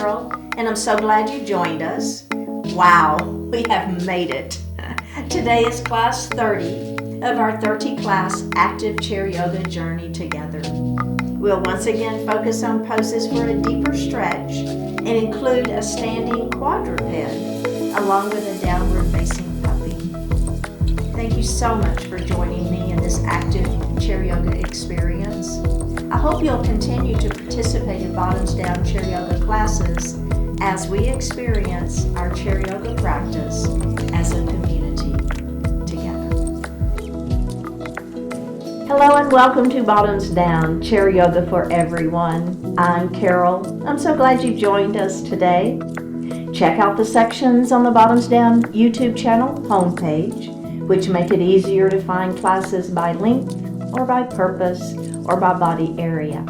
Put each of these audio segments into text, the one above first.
Carol, and I'm so glad you joined us. Wow, we have made it. Today is class 30 of our 30-class active chair yoga journey together. We'll once again focus on poses for a deeper stretch and include a standing quadruped along with a downward facing puppy. Thank you so much for joining me in this active chair yoga experience. I hope you'll continue to participate in bottoms down chair yoga classes as we experience our chair yoga practice as a community together. Hello and welcome to Bottoms Down Chair Yoga for Everyone. I'm Carol. I'm so glad you joined us today. Check out the sections on the Bottoms Down YouTube channel homepage, which make it easier to find classes by length or by purpose or by body area.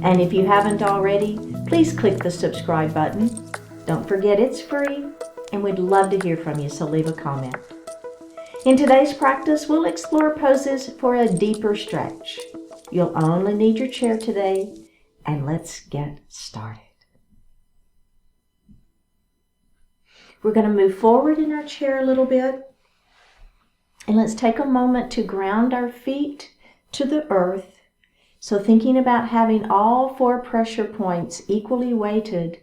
And if you haven't already, please click the subscribe button. Don't forget it's free, and we'd love to hear from you, so leave a comment. In today's practice, we'll explore poses for a deeper stretch. You'll only need your chair today, and let's get started. We're going to move forward in our chair a little bit, and let's take a moment to ground our feet to the earth. So thinking about having all 4 pressure points equally weighted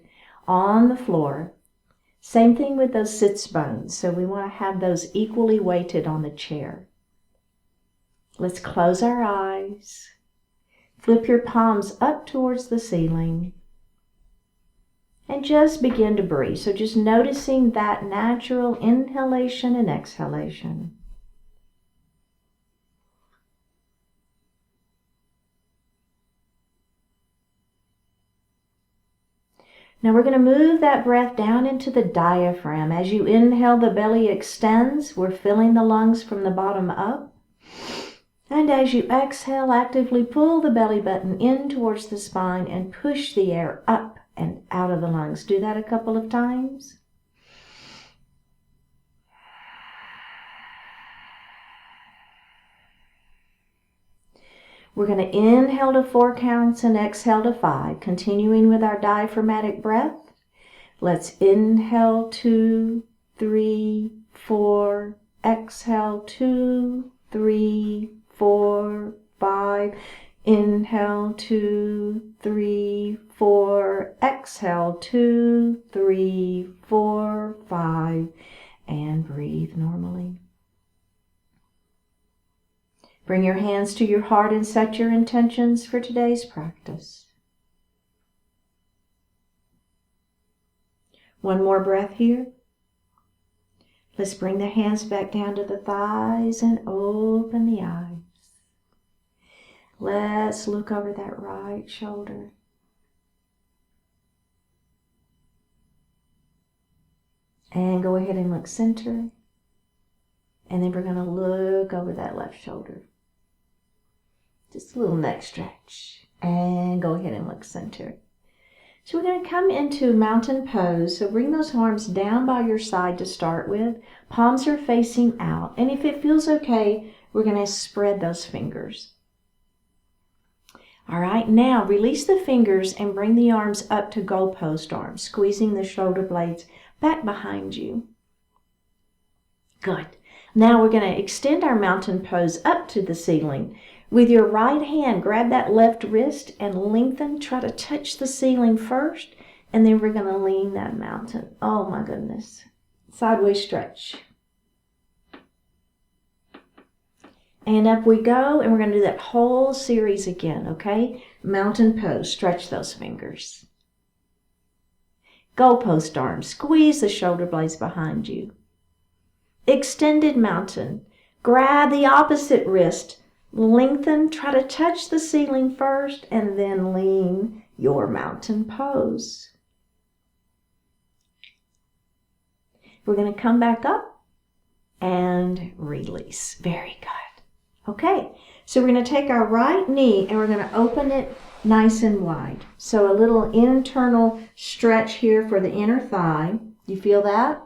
on the floor. Same thing with those sits bones. So we want to have those equally weighted on the chair. Let's close our eyes. Flip your palms up towards the ceiling. And just begin to breathe. So just noticing that natural inhalation and exhalation. Now we're going to move that breath down into the diaphragm. As you inhale, the belly extends. We're filling the lungs from the bottom up. And as you exhale, actively pull the belly button in towards the spine and push the air up and out of the lungs. Do that a couple of times. We're going to inhale to 4 counts and exhale to 5, continuing with our diaphragmatic breath. Let's inhale 2, 3, 4, exhale 2, 3, 4, 5. Inhale 2, 3, 4, exhale 2, 3, 4, 5, and breathe normally. Bring your hands to your heart and set your intentions for today's practice. One more breath here. Let's bring the hands back down to the thighs and open the eyes. Let's look over that right shoulder. And go ahead and look center. And then we're going to look over that left shoulder. Just a little neck stretch. And go ahead and look center. So we're going to come into mountain pose. So bring those arms down by your side to start with. Palms are facing out. And if it feels okay, we're going to spread those fingers. All right, now release the fingers and bring the arms up to goalpost arms, squeezing the shoulder blades back behind you. Good. Now we're going to extend our mountain pose up to the ceiling. With your right hand, grab that left wrist and lengthen. Try to touch the ceiling first, and then we're going to lean that mountain. Oh my goodness. Sideways stretch. And up we go, and we're going to do that whole series again, okay? Mountain pose. Stretch those fingers. Goalpost arms. Squeeze the shoulder blades behind you. Extended mountain. Grab the opposite wrist. Lengthen, try to touch the ceiling first, and then lean your mountain pose. We're going to come back up and release. Very good. Okay, so we're going to take our right knee and we're going to open it nice and wide. So a little internal stretch here for the inner thigh. You feel that?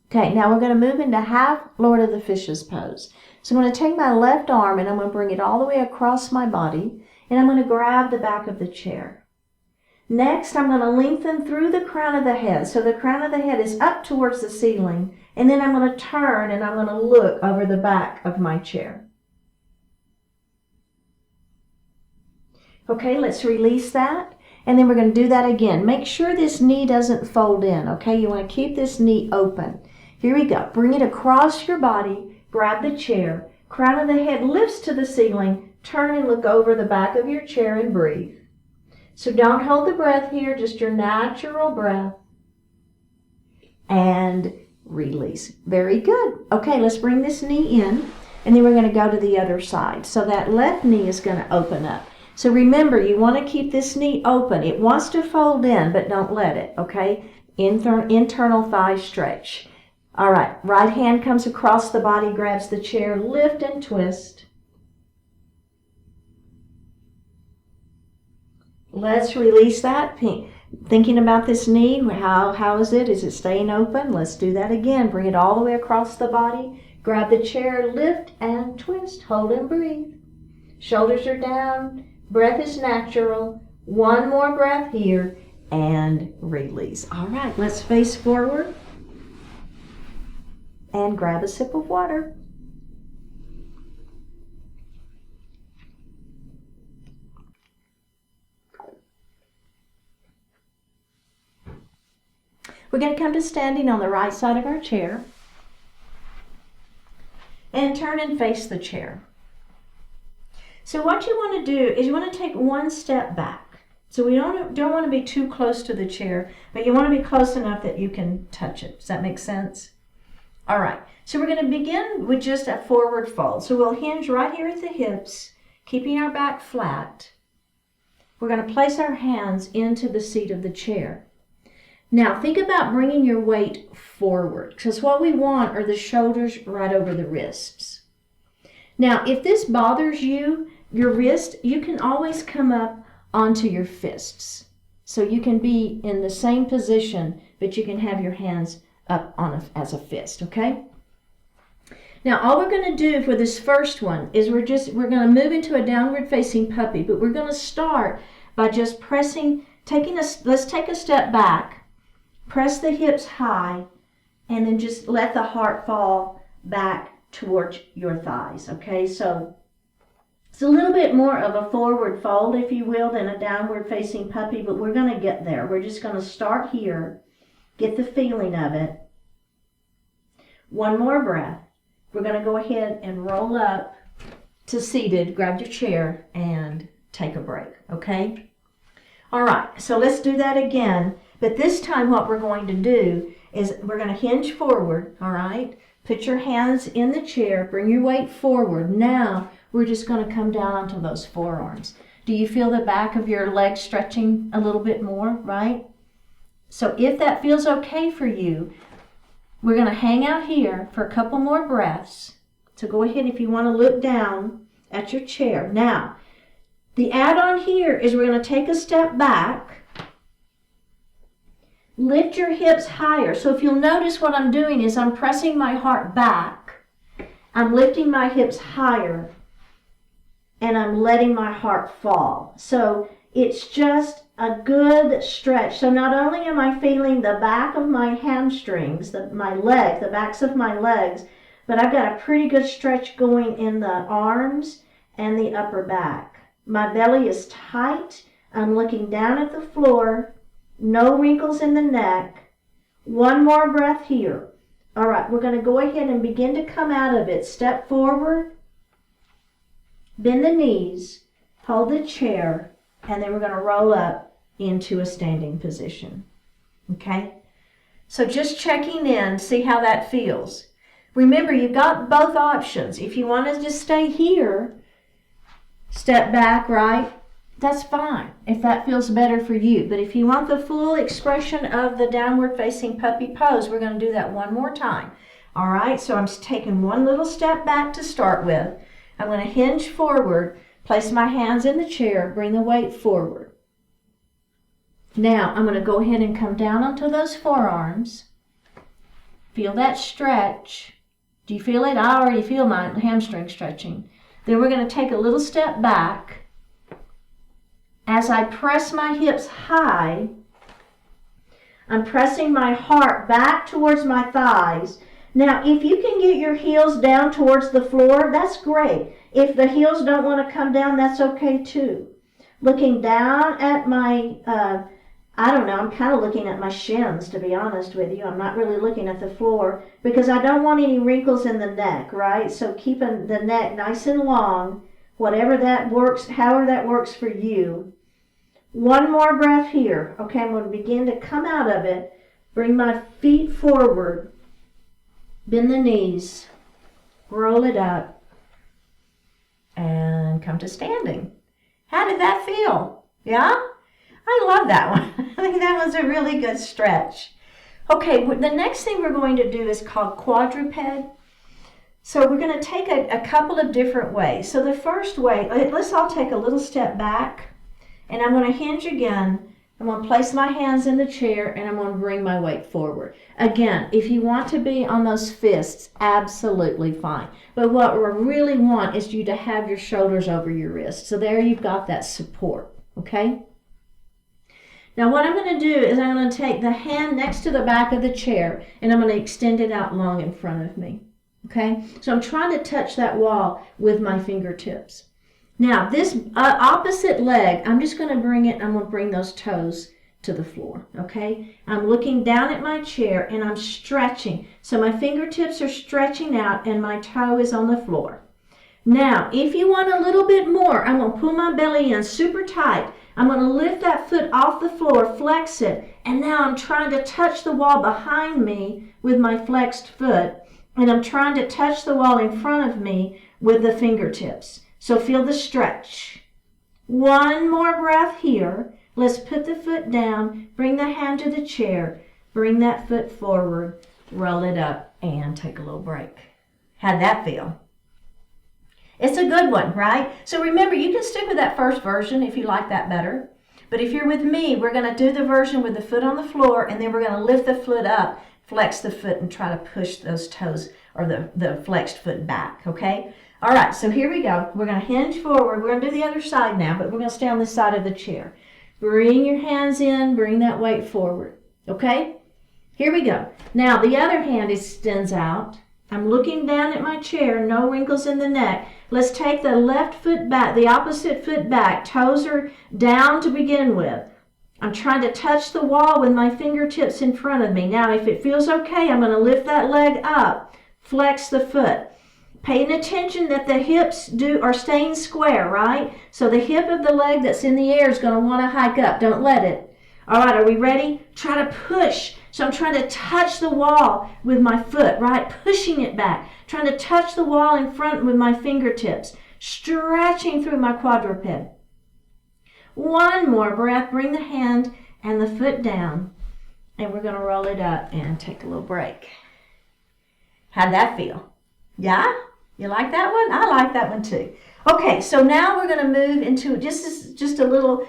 Okay, now we're going to move into half Lord of the Fishes pose. So I'm going to take my left arm and I'm going to bring it all the way across my body, and I'm going to grab the back of the chair. Next, I'm going to lengthen through the crown of the head. So the crown of the head is up towards the ceiling. And then I'm going to turn and I'm going to look over the back of my chair. Okay, let's release that. And then we're going to do that again. Make sure this knee doesn't fold in, okay? You want to keep this knee open. Here we go. Bring it across your body. Grab the chair. Crown of the head lifts to the ceiling. Turn and look over the back of your chair and breathe. So don't hold the breath here, just your natural breath. And release. Very good. Okay, let's bring this knee in. And then we're going to go to the other side. So that left knee is going to open up. So remember, you want to keep this knee open. It wants to fold in, but don't let it, okay? Internal thigh stretch. All right, right hand comes across the body, grabs the chair, lift and twist. Let's release that. Thinking about this knee, how is it? Is it staying open? Let's do that again. Bring it all the way across the body. Grab the chair, lift and twist. Hold and breathe. Shoulders are down. Breath is natural. One more breath here and release. All right, let's face forward and grab a sip of water. We're going to come to standing on the right side of our chair and turn and face the chair. So what you want to do is you want to take one step back. So we don't want to be too close to the chair, but you want to be close enough that you can touch it. Does that make sense? All right, so we're going to begin with just a forward fold. So we'll hinge right here at the hips, keeping our back flat. We're going to place our hands into the seat of the chair. Now think about bringing your weight forward, because what we want are the shoulders right over the wrists. Now if this bothers you, your wrist, you can always come up onto your fists. So you can be in the same position, but you can have your hands up on as a fist, okay? Now all we're going to do for this first one is we're going to move into a downward facing puppy, but we're going to start by just pressing, let's take a step back, press the hips high, and then just let the heart fall back towards your thighs, okay? So it's a little bit more of a forward fold, if you will, than a downward facing puppy, but we're going to get there. We're just going to start here, get the feeling of it. One more breath. We're going to go ahead and roll up to seated, grab your chair, and take a break, okay? All right, so let's do that again, but this time what we're going to do is we're going to hinge forward, all right? Put your hands in the chair, bring your weight forward. Now we're just going to come down onto those forearms. Do you feel the back of your legs stretching a little bit more, right? So if that feels okay for you, we're going to hang out here for a couple more breaths. So go ahead if you want to look down at your chair. Now, the add-on here is we're going to take a step back. Lift your hips higher. So if you'll notice what I'm doing is I'm pressing my heart back. I'm lifting my hips higher. And I'm letting my heart fall. So it's just a good stretch. So not only am I feeling the back of my hamstrings, the backs of my legs, but I've got a pretty good stretch going in the arms and the upper back. My belly is tight. I'm looking down at the floor. No wrinkles in the neck. One more breath here. All right, we're going to go ahead and begin to come out of it. Step forward. Bend the knees, hold the chair, and then we're going to roll up into a standing position. Okay? So just checking in, see how that feels. Remember, you've got both options. If you want to just stay here, step back, right? That's fine, if that feels better for you. But if you want the full expression of the downward facing puppy pose, we're going to do that one more time. All right? So I'm taking one little step back to start with. I'm going to hinge forward, place my hands in the chair, bring the weight forward. Now, I'm going to go ahead and come down onto those forearms. Feel that stretch. Do you feel it? I already feel my hamstring stretching. Then we're going to take a little step back, As I press my hips high, I'm pressing my heart back towards my thighs. Now, if you can get your heels down towards the floor, that's great. If the heels don't want to come down, that's okay too. Looking down at my, I don't know, I'm kind of looking at my shins, to be honest with you. I'm not really looking at the floor because I don't want any wrinkles in the neck, right? So keeping the neck nice and long, whatever that works, however that works for you. One more breath here. Okay, I'm going to begin to come out of it. Bring my feet forward. Bend the knees. Roll it up. And come to standing. How did that feel? Yeah? I love that one. I think that was a really good stretch. Okay, the next thing we're going to do is called quadruped. So we're going to take a couple of different ways. So the first way, let's all take a little step back. And I'm going to hinge again. I'm going to place my hands in the chair and I'm going to bring my weight forward. Again, if you want to be on those fists, absolutely fine. But what we really want is you to have your shoulders over your wrists. So there you've got that support, okay? Now what I'm going to do is I'm going to take the hand next to the back of the chair and I'm going to extend it out long in front of me, okay? So I'm trying to touch that wall with my fingertips. Now, this opposite leg, I'm just going to bring it, I'm going to bring those toes to the floor, okay? I'm looking down at my chair and I'm stretching. So my fingertips are stretching out and my toe is on the floor. Now, if you want a little bit more, I'm going to pull my belly in super tight. I'm going to lift that foot off the floor, flex it, and now I'm trying to touch the wall behind me with my flexed foot, and I'm trying to touch the wall in front of me with the fingertips. So feel the stretch. One more breath here. Let's put the foot down, bring the hand to the chair, bring that foot forward, roll it up, and take a little break. How'd that feel? It's a good one, right? So remember, you can stick with that first version if you like that better. But if you're with me, we're going to do the version with the foot on the floor, and then we're going to lift the foot up, flex the foot, and try to push those toes or the flexed foot back, okay? All right, so here we go. We're going to hinge forward. We're going to do the other side now, but we're going to stay on this side of the chair. Bring your hands in, bring that weight forward, okay? Here we go. Now, the other hand extends out. I'm looking down at my chair, no wrinkles in the neck. Let's take the left foot back, the opposite foot back. Toes are down to begin with. I'm trying to touch the wall with my fingertips in front of me. Now, if it feels okay, I'm going to lift that leg up, flex the foot. Paying attention that the hips are staying square, right? So the hip of the leg that's in the air is going to want to hike up. Don't let it. All right, are we ready? Try to push. So I'm trying to touch the wall with my foot, right? Pushing it back. Trying to touch the wall in front with my fingertips. Stretching through my quadruped. One more breath. Bring the hand and the foot down. And we're going to roll it up and take a little break. How'd that feel? Yeah? You like that one? I like that one too. Okay, so now we're going to move into just a little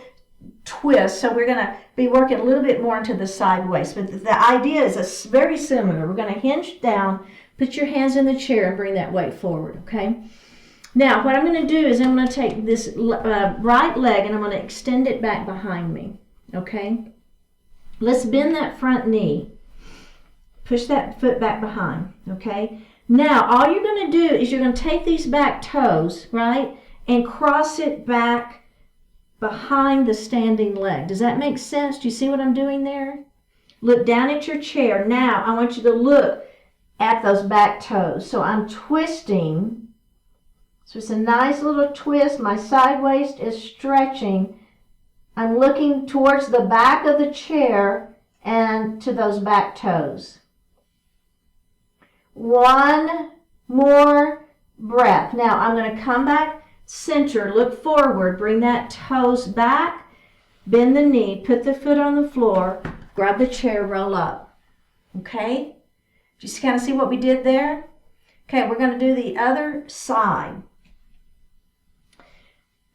twist. So we're going to be working a little bit more into the sideways. But the idea is very similar. We're going to hinge down, put your hands in the chair, and bring that weight forward, okay? Now, what I'm going to do is I'm going to take this right leg and I'm going to extend it back behind me, okay? Let's bend that front knee. Push that foot back behind, okay? Now, all you're going to do is you're going to take these back toes, right, and cross it back behind the standing leg. Does that make sense? Do you see what I'm doing there? Look down at your chair. Now, I want you to look at those back toes. So I'm twisting. So it's a nice little twist. My side waist is stretching. I'm looking towards the back of the chair and to those back toes. One more breath. Now I'm going to come back center, look forward, bring that toes back, bend the knee, put the foot on the floor, grab the chair, roll up. Okay? Just kind of see what we did there? Okay, we're going to do the other side.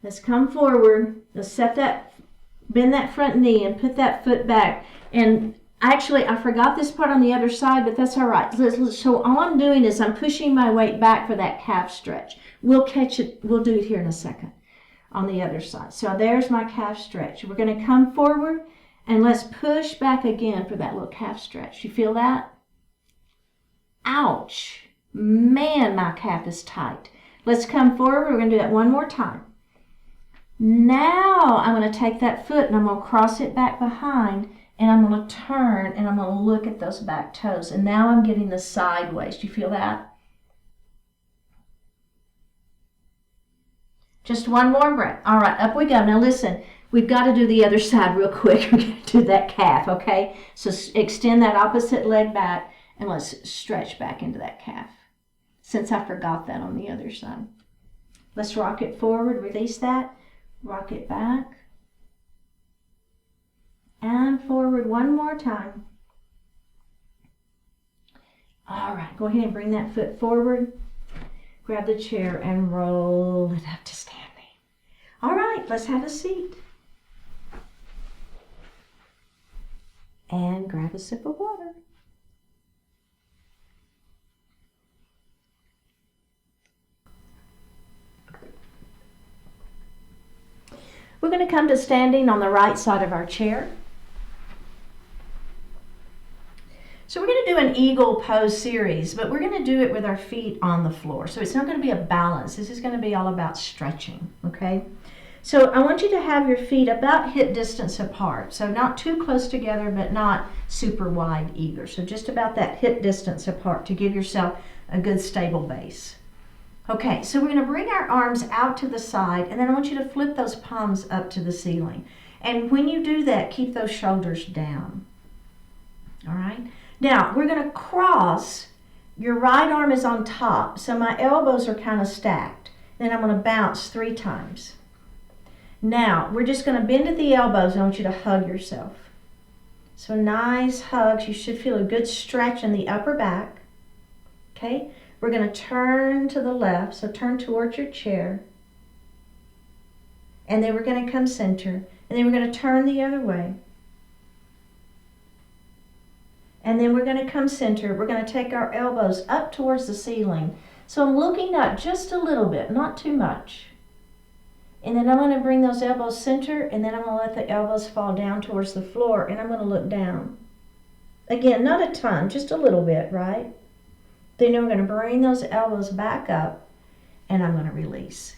Let's come forward. Let's bend that front knee and put that foot back. And actually, I forgot this part on the other side, but that's all right. So all I'm doing is I'm pushing my weight back for that calf stretch. We'll catch it. We'll do it here in a second. on the other side. So there's my calf stretch. We're going to come forward and let's push back again for that little calf stretch. You feel that? Ouch. Man, my calf is tight. Let's come forward. We're going to do that one more time. Now I'm going to take that foot and I'm going to cross it back behind, and I'm going to turn and I'm going to look at those back toes. And now I'm getting the sideways. Do you feel that? Just one more breath. All right, up we go. Now listen, we've got to do the other side real quick. We're going to do that calf, okay? So extend that opposite leg back and let's stretch back into that calf. Since I forgot that on the other side. Let's rock it forward, release that, rock it back. And forward one more time. All right, go ahead and bring that foot forward. Grab the chair and roll it up to standing. All right, let's have a seat. And grab a sip of water. We're going to come to standing on the right side of our chair. So we're going to do an eagle pose series, but we're going to do it with our feet on the floor. So it's not going to be a balance. This is going to be all about stretching, okay? So I want you to have your feet about hip distance apart. So not too close together, but not super wide either. So just about that hip distance apart to give yourself a good stable base. Okay, so we're going to bring our arms out to the side, and then I want you to flip those palms up to the ceiling. And when you do that, keep those shoulders down. All right? Now, we're going to cross. Your right arm is on top, so my elbows are kind of stacked. Then I'm going to bounce 3 times. Now, we're just going to bend at the elbows, and I want you to hug yourself. So nice hugs. You should feel a good stretch in the upper back. Okay? We're going to turn to the left, so turn towards your chair. And then we're going to come center. And then we're going to turn the other way. And then we're going to come center. We're going to take our elbows up towards the ceiling. So I'm looking up just a little bit, not too much. And then I'm going to bring those elbows center, and then I'm going to let the elbows fall down towards the floor, and I'm going to look down. Again, not a ton, just a little bit, right? Then we're going to bring those elbows back up, and I'm going to release.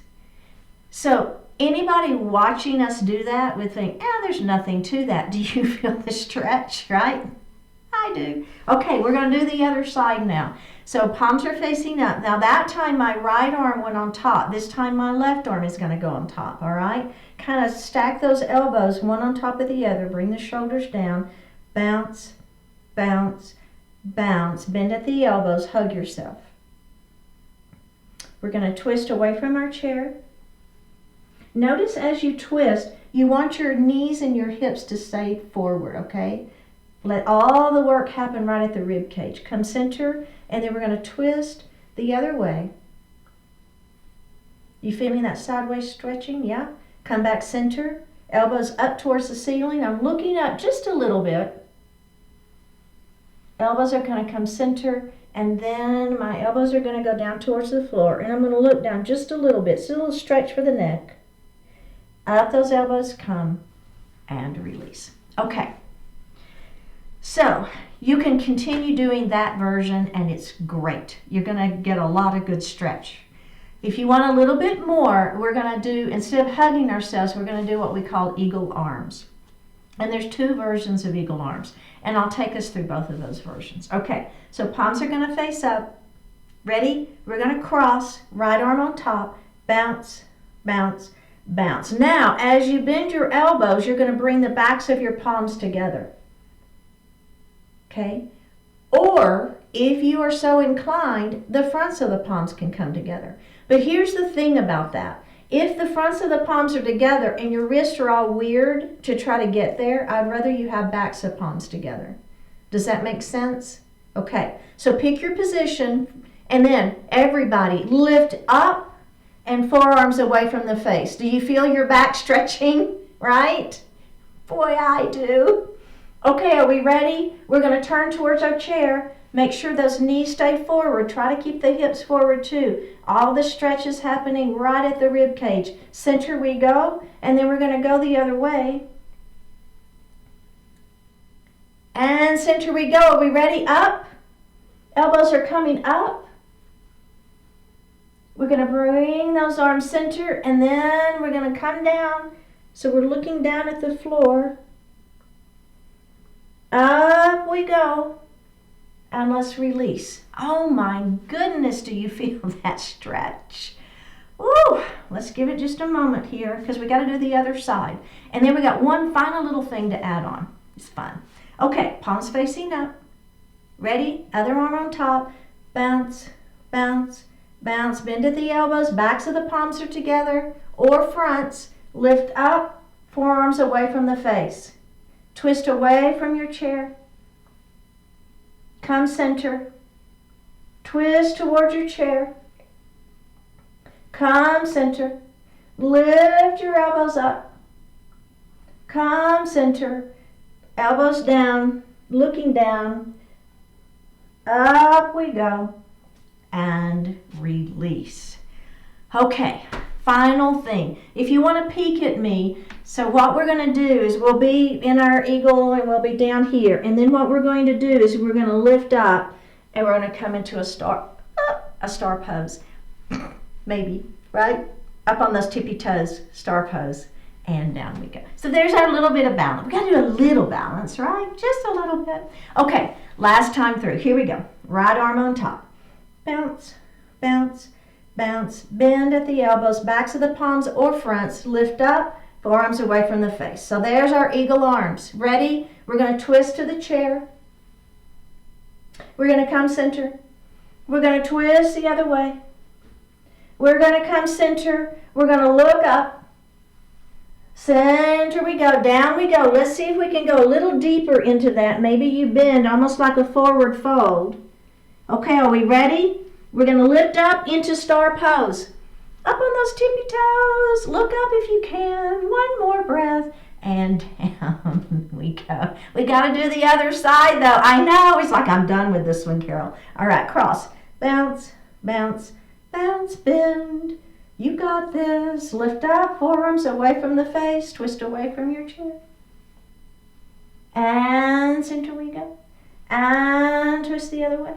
So anybody watching us do that would think, there's nothing to that. Do you feel the stretch, right? I do. Okay, we're going to do the other side now. So palms are facing up. Now that time my right arm went on top. This time my left arm is going to go on top, all right? Kind of stack those elbows one on top of the other. Bring the shoulders down. Bounce, bounce, bounce. Bend at the elbows. Hug yourself. We're going to twist away from our chair. Notice as you twist, you want your knees and your hips to stay forward, okay? Let all the work happen right at the rib cage. Come center, and then we're going to twist the other way. You feeling that sideways stretching? Yeah? Come back center. Elbows up towards the ceiling. I'm looking up just a little bit. Elbows are going to come center, and then my elbows are going to go down towards the floor, and I'm going to look down just a little bit. It's a little stretch for the neck. Up those elbows come, and release. Okay. So you can continue doing that version, and it's great. You're going to get a lot of good stretch. If you want a little bit more, we're going to do, instead of hugging ourselves, we're going to do what we call eagle arms. And there's 2 versions of eagle arms, and I'll take us through both of those versions. Okay, so palms are going to face up. Ready? We're going to cross, right arm on top, bounce, bounce, bounce. Now, as you bend your elbows, you're going to bring the backs of your palms together. Okay? Or, if you are so inclined, the fronts of the palms can come together. But here's the thing about that. If the fronts of the palms are together and your wrists are all weird to try to get there, I'd rather you have backs of palms together. Does that make sense? Okay, so pick your position, and then everybody lift up and forearms away from the face. Do you feel your back stretching? Right? Boy, I do. Okay, are we ready? We're going to turn towards our chair. Make sure those knees stay forward. Try to keep the hips forward too. All the stretch is happening right at the rib cage. Center we go, and then we're going to go the other way. And center we go. Are we ready? Up. Elbows are coming up. We're going to bring those arms center, and then we're going to come down. So we're looking down at the floor. Up we go. And let's release. Oh my goodness, do you feel that stretch? Woo! Let's give it just a moment here because we got to do the other side. And then we got one final little thing to add on. It's fun. Okay, palms facing up. Ready? Other arm on top. Bounce, bounce, bounce. Bend at the elbows. Backs of the palms are together or fronts. Lift up. Forearms away from the face. Twist away from your chair. Come center. Twist towards your chair. Come center. Lift your elbows up. Come center. Elbows down. Looking down. Up we go. And release. Okay, final thing. If you want to peek at me, so what we're going to do is we'll be in our eagle and we'll be down here. And then what we're going to do is we're going to lift up and we're going to come into a star pose. Maybe, right? Up on those tippy toes, star pose. And down we go. So there's our little bit of balance. We got to do a little balance, right? Just a little bit. Okay, last time through. Here we go. Right arm on top. Bounce, bounce, bounce. Bend at the elbows, backs of the palms or fronts. Lift up, forearms away from the face. So there's our eagle arms. Ready? We're going to twist to the chair. We're going to come center. We're going to twist the other way. We're going to come center. We're going to look up. Center we go, down we go. Let's see if we can go a little deeper into that. Maybe you bend almost like a forward fold. Okay, are we ready? We're going to lift up into star pose. Up on those tippy toes. Look up if you can. One more breath. And down we go. We got to do the other side though. I know, it's like I'm done with this one, Carol. All right, cross. Bounce, bounce, bounce, bend. You got this. Lift up, forearms away from the face. Twist away from your chair. And center we go. And twist the other way.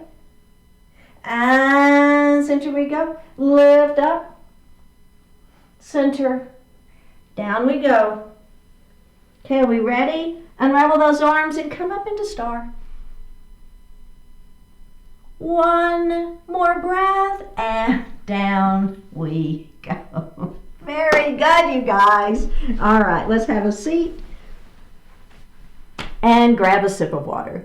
And center we go. Lift up. Center. Down we go. Okay, are we ready? Unravel those arms and come up into star. One more breath and down we go. Very good, you guys. All right, let's have a seat and grab a sip of water.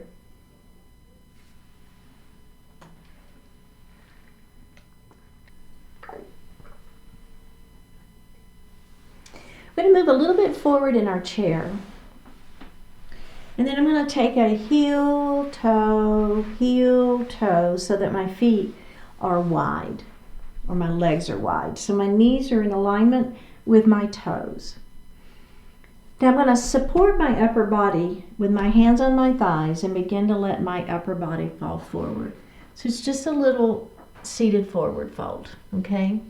We're going to move a little bit forward in our chair. And then I'm going to take a heel, toe, so that my feet are wide, or my legs are wide. So my knees are in alignment with my toes. Now I'm going to support my upper body with my hands on my thighs and begin to let my upper body fall forward. So it's just a little seated forward fold, okay?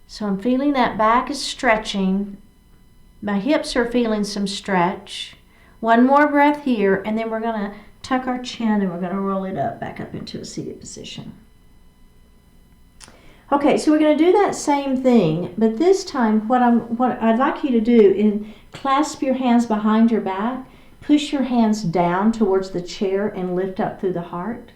So I'm feeling that back is stretching. My hips are feeling some stretch. One more breath here, and then we're going to tuck our chin and we're going to roll it up, back up into a seated position. Okay, so we're going to do that same thing, but this time what I'd like you to do is clasp your hands behind your back, push your hands down towards the chair and lift up through the heart.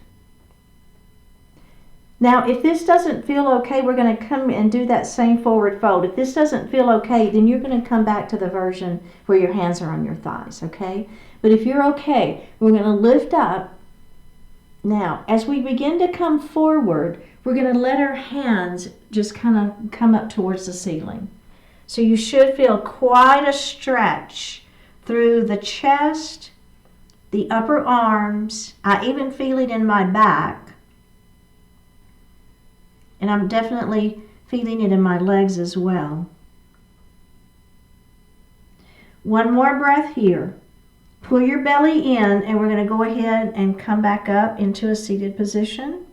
Now, if this doesn't feel okay, we're going to come and do that same forward fold. If this doesn't feel okay, then you're going to come back to the version where your hands are on your thighs, okay? But if you're okay, we're going to lift up. Now, as we begin to come forward, we're going to let our hands just kind of come up towards the ceiling. So you should feel quite a stretch through the chest, the upper arms. I even feel it in my back. And I'm definitely feeling it in my legs as well. One more breath here. Pull your belly in, and we're going to go ahead and come back up into a seated position.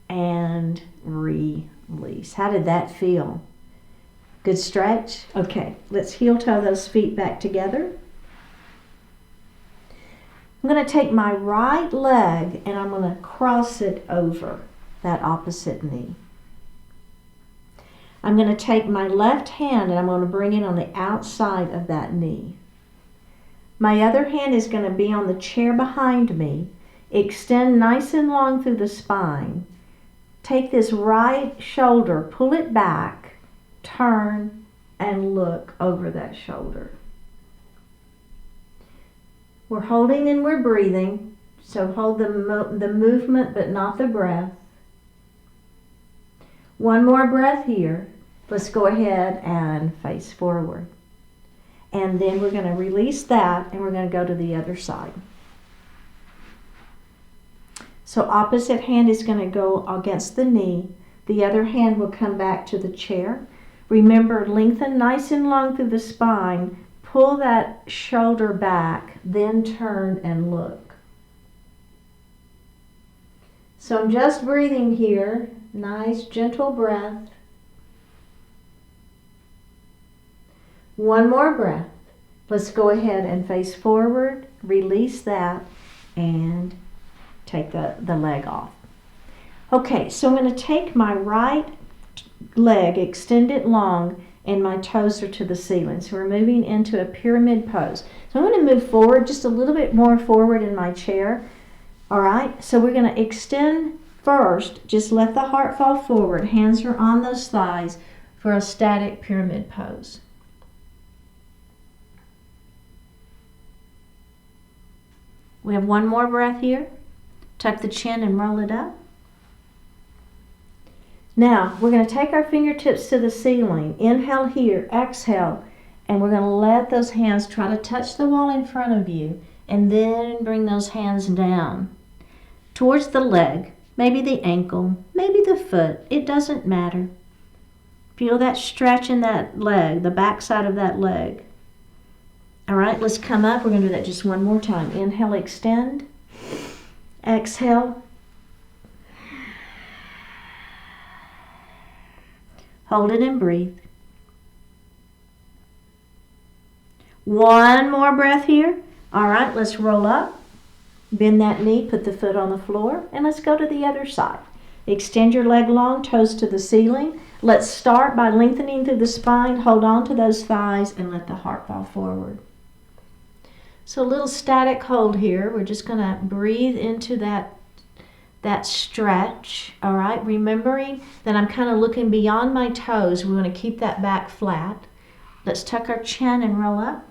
And release. How did that feel? Good stretch? Okay, let's heel toe those feet back together. I'm going to take my right leg and I'm going to cross it over that opposite knee. I'm going to take my left hand and I'm going to bring it on the outside of that knee. My other hand is going to be on the chair behind me. Extend nice and long through the spine. Take this right shoulder, pull it back, turn, and look over that shoulder. We're holding and we're breathing, so hold the movement but not the breath. One more breath here. Let's go ahead and face forward. And then we're going to release that and we're going to go to the other side. So opposite hand is going to go against the knee. The other hand will come back to the chair. Remember, lengthen nice and long through the spine. Pull that shoulder back, then turn and look. So I'm just breathing here. Nice, gentle breath. One more breath. Let's go ahead and face forward, release that, and take the leg off. Okay, so I'm going to take my right leg, extend it long, and my toes are to the ceiling. So we're moving into a pyramid pose. So I'm going to move forward, just a little bit more forward in my chair. All right, so we're going to extend first. Just let the heart fall forward. Hands are on those thighs for a static pyramid pose. We have one more breath here. Tuck the chin and roll it up. Now, we're going to take our fingertips to the ceiling. Inhale here, exhale, and we're going to let those hands try to touch the wall in front of you, and then bring those hands down towards the leg, maybe the ankle, maybe the foot. It doesn't matter. Feel that stretch in that leg, the back side of that leg. All right, let's come up. We're going to do that just one more time. Inhale, extend. Exhale. Hold it and breathe. One more breath here. All right, let's roll up. Bend that knee, put the foot on the floor, and let's go to the other side. Extend your leg long, toes to the ceiling. Let's start by lengthening through the spine. Hold on to those thighs and let the heart fall forward. So a little static hold here. We're just going to breathe into that stretch. All right, remembering that I'm kind of looking beyond my toes. We want to keep that back flat. Let's tuck our chin and roll up.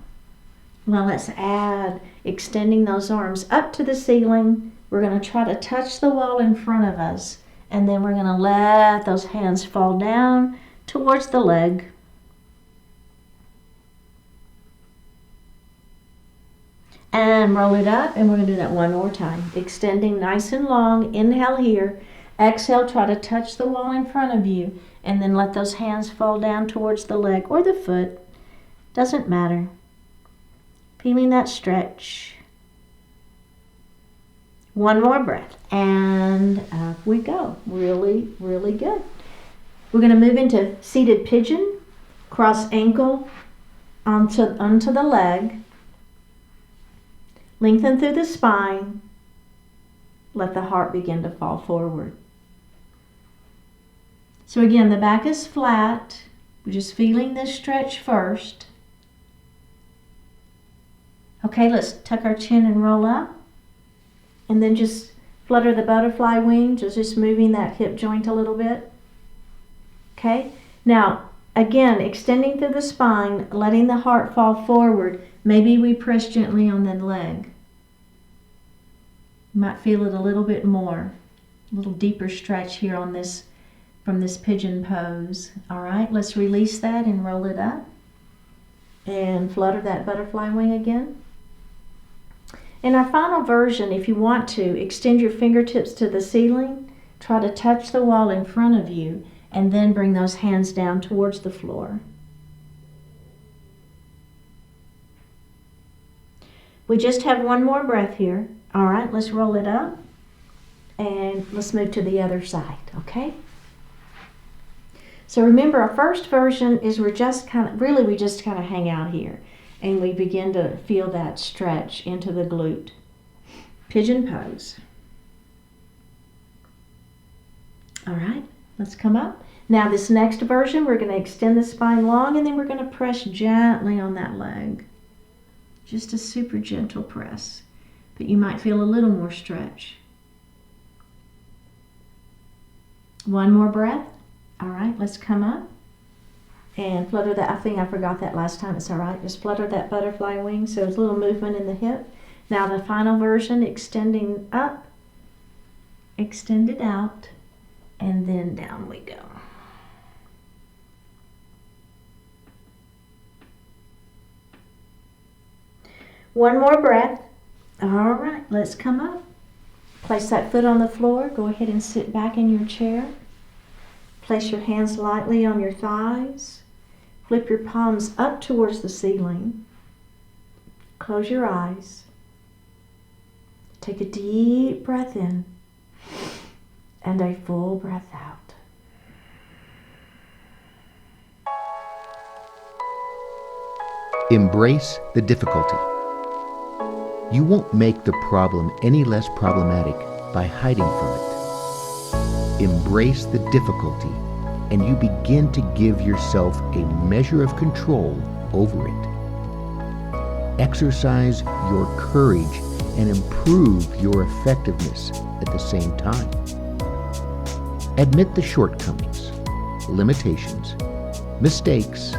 Now let's add extending those arms up to the ceiling. We're going to try to touch the wall in front of us, and then we're going to let those hands fall down towards the leg. And roll it up, and we're going to do that one more time. Extending nice and long. Inhale here. Exhale, try to touch the wall in front of you, and then let those hands fall down towards the leg or the foot. Doesn't matter. Feeling that stretch. One more breath, and up we go. Really, really good. We're going to move into seated pigeon. Cross ankle onto the leg. Lengthen through the spine. Let the heart begin to fall forward. So again, the back is flat. We're just feeling this stretch first. Okay, let's tuck our chin and roll up. And then just flutter the butterfly wings, just moving that hip joint a little bit. Okay, now again, extending through the spine, letting the heart fall forward. Maybe we press gently on the leg. You might feel it a little bit more, a little deeper stretch here on this, from this pigeon pose. All right, let's release that and roll it up. And flutter that butterfly wing again. In our final version, if you want to, extend your fingertips to the ceiling, try to touch the wall in front of you, and then bring those hands down towards the floor. We just have one more breath here. All right, let's roll it up and let's move to the other side, okay? So remember, our first version is we just kind of hang out here and we begin to feel that stretch into the glute. Pigeon pose. All right, let's come up. Now this next version, we're going to extend the spine long and then we're going to press gently on that leg. Just a super gentle press, but you might feel a little more stretch. One more breath. All right, let's come up and flutter that. I think I forgot that last time. It's all right. Just flutter that butterfly wing. So it's a little movement in the hip. Now the final version, extending up, extend it out, and then down we go. One more breath. All right, let's come up. Place that foot on the floor. Go ahead and sit back in your chair. Place your hands lightly on your thighs. Flip your palms up towards the ceiling. Close your eyes. Take a deep breath in and a full breath out. Embrace the difficulty. You won't make the problem any less problematic by hiding from it. Embrace the difficulty, and you begin to give yourself a measure of control over it. Exercise your courage and improve your effectiveness at the same time. Admit the shortcomings, limitations, mistakes,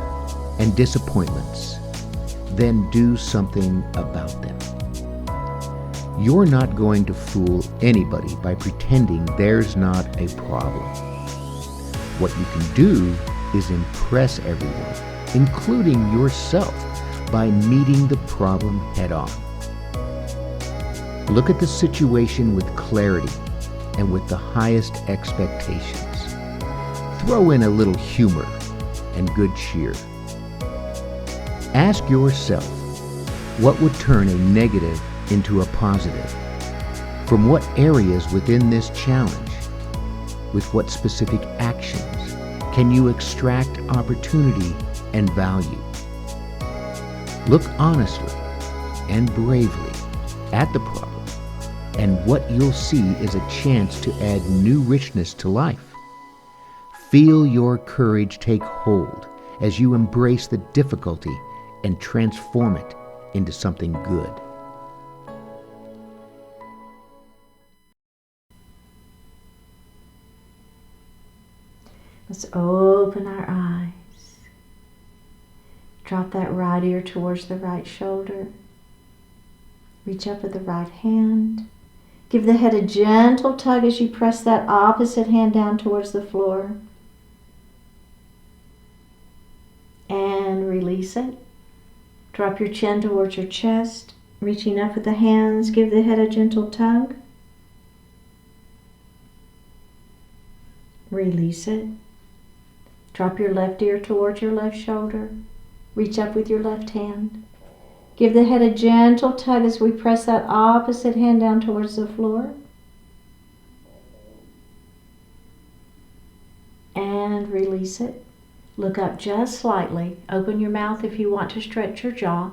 and disappointments. Then do something about them. You're not going to fool anybody by pretending there's not a problem. What you can do is impress everyone, including yourself, by meeting the problem head on. Look at the situation with clarity and with the highest expectations. Throw in a little humor and good cheer. Ask yourself, what would turn a negative into a positive? From what areas within this challenge, with what specific actions, can you extract opportunity and value? Look honestly and bravely at the problem, and what you'll see is a chance to add new richness to life. Feel your courage take hold as you embrace the difficulty and transform it into something good. Let's open our eyes. Drop that right ear towards the right shoulder. Reach up with the right hand. Give the head a gentle tug as you press that opposite hand down towards the floor. And release it. Drop your chin towards your chest. Reaching up with the hands, give the head a gentle tug. Release it. Drop your left ear towards your left shoulder. Reach up with your left hand. Give the head a gentle tug as we press that opposite hand down towards the floor. And release it. Look up just slightly. Open your mouth if you want to stretch your jaw.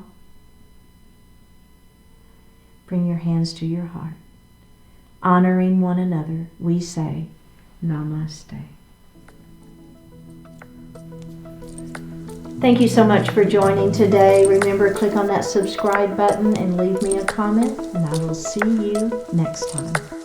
Bring your hands to your heart. Honoring one another, we say, Namaste. Thank you so much for joining today. Remember, click on that subscribe button and leave me a comment, and I will see you next time.